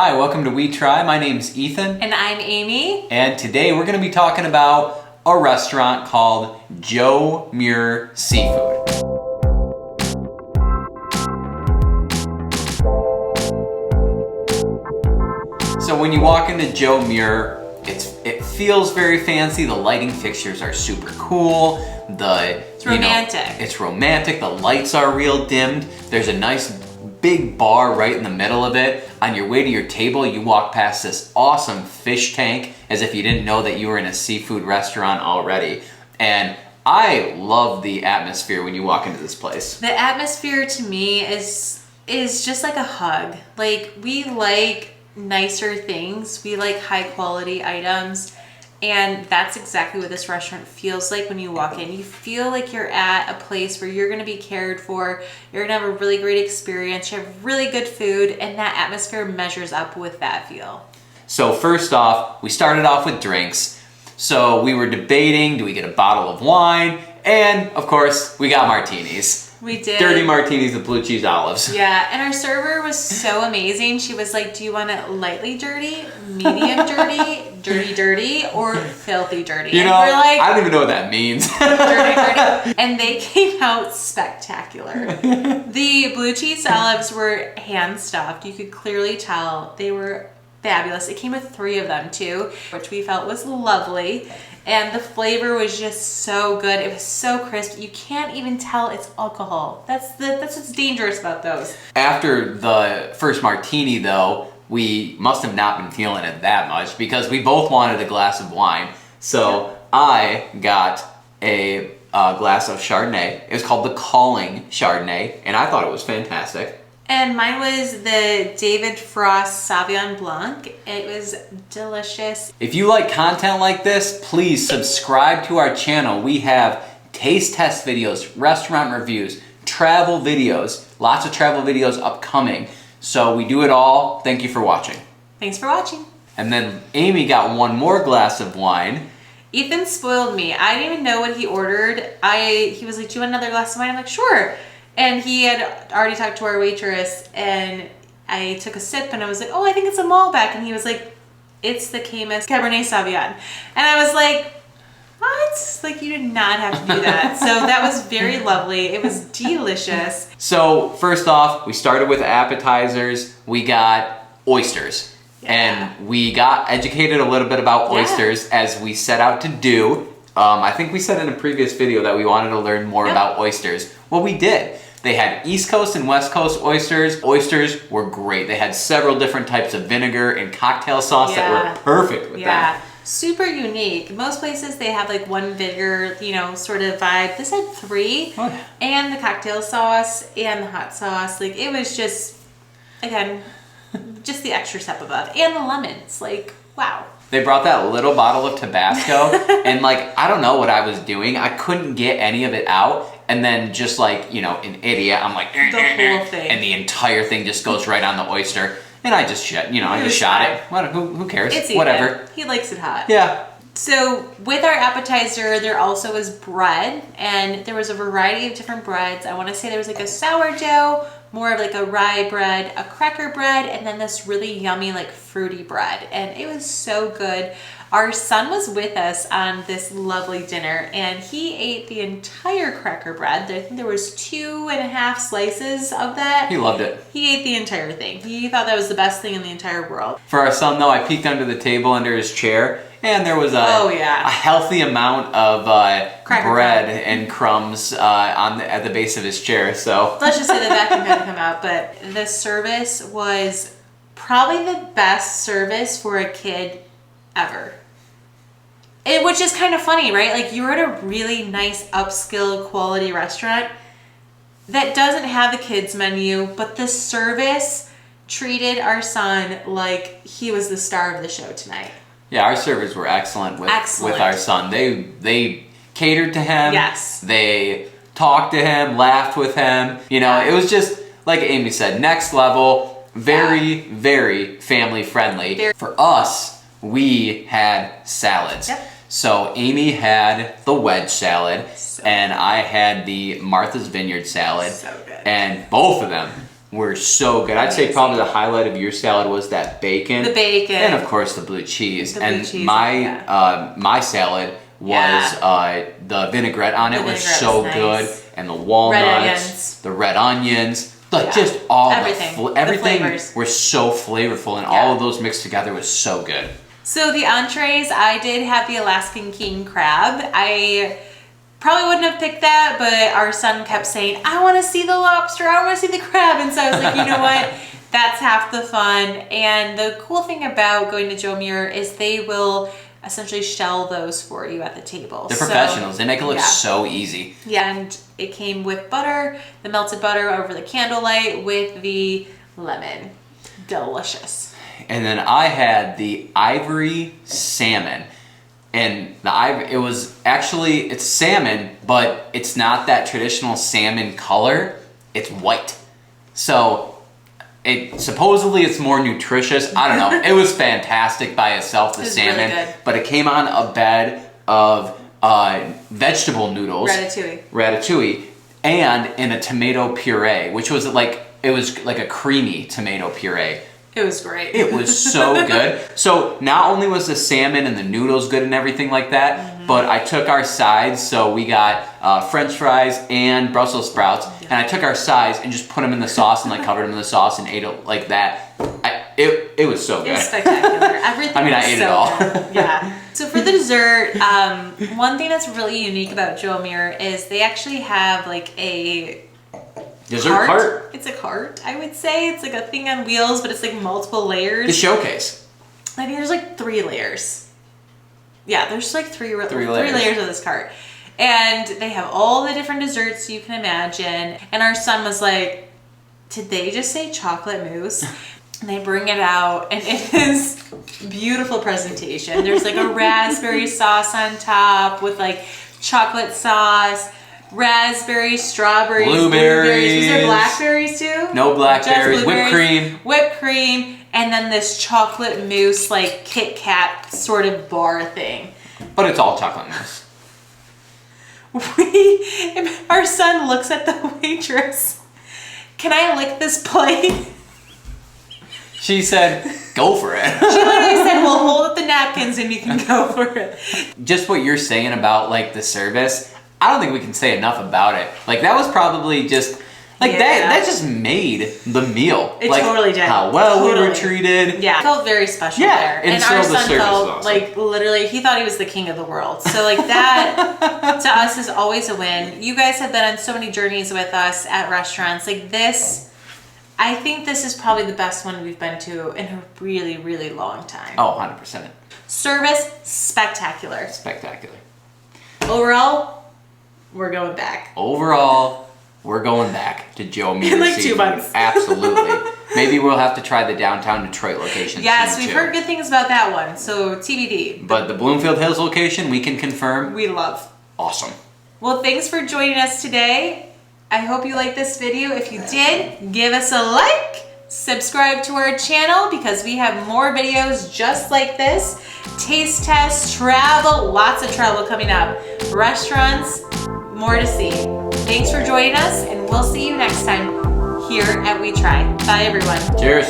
Hi, welcome to We Try. My name's Ethan. And I'm Amy. And today we're going to be talking about a restaurant called Joe Muer Seafood. So when you walk into Joe Muer, it feels very fancy. The lighting fixtures are super cool. It's romantic. It's romantic. The lights are real dimmed. There's a nice big bar right in the middle of it. On your way to your table, you walk past this awesome fish tank as if you didn't know that you were in a seafood restaurant already. And I love the atmosphere when you walk into this place. The atmosphere to me is just like a hug. Like, we like nicer things. We like high quality items. And that's exactly what this restaurant feels like when you walk in. You feel like you're at a place where you're going to be cared for. You're going to have a really great experience. You have really good food, and that atmosphere measures up with that feel. So first off, we started off with drinks. So we were debating, do we get a bottle of wine? And of course, we got martinis. We did. Dirty martinis with blue cheese olives. Yeah, and our server was so amazing. She was like, do you want it lightly dirty, medium dirty, dirty, or filthy dirty? You and know, we're like, I don't even know what that means. dirty. And they came out spectacular. The blue cheese olives were hand stuffed. You could clearly tell they were fabulous. It came with 3 of them too, which we felt was lovely. And the flavor was just so good. It was so crisp. You can't even tell it's alcohol. That's what's dangerous about those. After the first martini though, we must have not been feeling it that much because we both wanted a glass of wine. So I got a glass of Chardonnay. It was called the Calling Chardonnay, and I thought it was fantastic. And mine was the David Frost Sauvignon Blanc. It was delicious. If you like content like this, please subscribe to our channel. We have taste test videos, restaurant reviews, travel videos, lots of travel videos upcoming. So we do it all. Thank you for watching. Thanks for watching. And then Amy got one more glass of wine. Ethan spoiled me. I didn't even know what he ordered. He was like, do you want another glass of wine? I'm like, sure. And he had already talked to our waitress, and I took a sip and I was like, oh, I think it's a Malbec. And he was like, it's the Camus Cabernet Sauvignon. And I was like, what? Like, you did not have to do that. So that was very lovely. It was delicious. So first off, we started with appetizers. We got oysters. Yeah. And we got educated a little bit about oysters as we set out to do. I think we said in a previous video that we wanted to learn more about oysters. Well, we did. They had East Coast and West Coast oysters. Oysters were great. They had several different types of vinegar and cocktail sauce that were perfect with them. Super unique. Most places they have like one vinegar, sort of vibe. This had 3. Oh, yeah. And the cocktail sauce and the hot sauce. Like, it was just, again, just the extra step above. And the lemons. Like, wow. They brought that little bottle of Tabasco and I don't know what I was doing. I couldn't get any of it out. And then just like, an idiot, I'm like, the whole thing. And the entire thing just goes right on the oyster. And I just shot, shot it. Who cares? It's whatever. Ethan. He likes it hot. Yeah. So with our appetizer, there also was bread, and there was a variety of different breads. I want to say there was like a sourdough, more of like a rye bread, a cracker bread, and then this really yummy like fruity bread. And it was so good. Our son was with us on this lovely dinner, and he ate the entire cracker bread. I think there was 2.5 slices of that. He loved it. He ate the entire thing. He thought that was the best thing in the entire world. For our son though, I peeked under the table under his chair, and there was a healthy amount of bread and crumbs at the base of his chair. So let's just say the vacuum had to come out. But the service was probably the best service for a kid ever. Which is kind of funny, right? Like, you're at a really nice upscale quality restaurant that doesn't have a kids menu, but the service treated our son like he was the star of the show tonight. Yeah, our servers were excellent with our son. They catered to him. Yes. They talked to him, laughed with him. It was just, like Amy said, next level, very, very family friendly. For us, we had salads. Yep. So Amy had the wedge salad, and I had the Martha's Vineyard salad. So good. And both of them were so good. I'd say probably the highlight of your salad was that bacon. The bacon. And of course the blue cheese. The blue and cheese, my salad was the vinaigrette on it was so good. And the walnuts, the red onions, like just all everything were so flavorful, and all of those mixed together was so good. So the entrees, I did have the Alaskan king crab. I probably wouldn't have picked that, but our son kept saying, I want to see the lobster, I want to see the crab. And so I was like, you know what? That's half the fun. And the cool thing about going to Joe Muer is they will essentially shell those for you at the table. They're professionals. They make it look so easy. Yeah, and it came with butter, the melted butter over the candlelight with the lemon. Delicious. And then I had the ivory salmon. And it's salmon, but it's not that traditional salmon color. It's white. So supposedly it's more nutritious. I don't know. It was fantastic by itself, the salmon. Really good. But it came on a bed of vegetable noodles. Ratatouille. And in a tomato puree, which was like a creamy tomato puree. It was great. It was so good. So not only was the salmon and the noodles good and everything like that, but I took our sides. So we got French fries and Brussels sprouts, and I took our sides and just put them in the sauce and like covered them in the sauce and ate it like that. It was so good. It was spectacular. Everything. I ate it all. Yeah. So for the dessert, one thing that's really unique about Joe Muer is they actually have like a dessert cart? It's a cart, I would say. It's like a thing on wheels, but it's like multiple layers. The showcase. I think there's like 3 layers. Yeah, there's like three layers of this cart. And they have all the different desserts you can imagine. And our son was like, did they just say chocolate mousse? And they bring it out, and it is beautiful presentation. There's like a raspberry sauce on top with like chocolate sauce. Raspberries, strawberries, blueberries. Was there blackberries too? No blackberries. Whipped cream, and then this chocolate mousse, like Kit Kat sort of bar thing. But it's all chocolate mousse. Our son looks at the waitress. Can I lick this plate? She said, go for it. She literally said, well, hold up the napkins and you can go for it. Just what you're saying about like the service, I don't think we can say enough about it. Like that was probably just like that just made the meal. It like, totally did. How well we were treated. Yeah, it felt very special there. And our so son felt like literally he thought he was the king of the world. So like that to us is always a win. You guys have been on so many journeys with us at restaurants. Like this, I think this is probably the best one we've been to in a really, really long time. Oh, 100%. Service, spectacular. Spectacular. Overall, we're going back. We're going back to Joe Muer in like Seafood. 2 months. Absolutely. Maybe we'll have to try the downtown Detroit location. Yes, we've heard good things about that one, so TBD. But the Bloomfield Hills location, we can confirm. We love. Awesome. Well, thanks for joining us today. I hope you liked this video. If you did, give us a like. Subscribe to our channel because we have more videos just like this. Taste tests, travel, lots of travel coming up. Restaurants, more to see. Thanks for joining us, and we'll see you next time here at We Try. Bye, everyone. Cheers.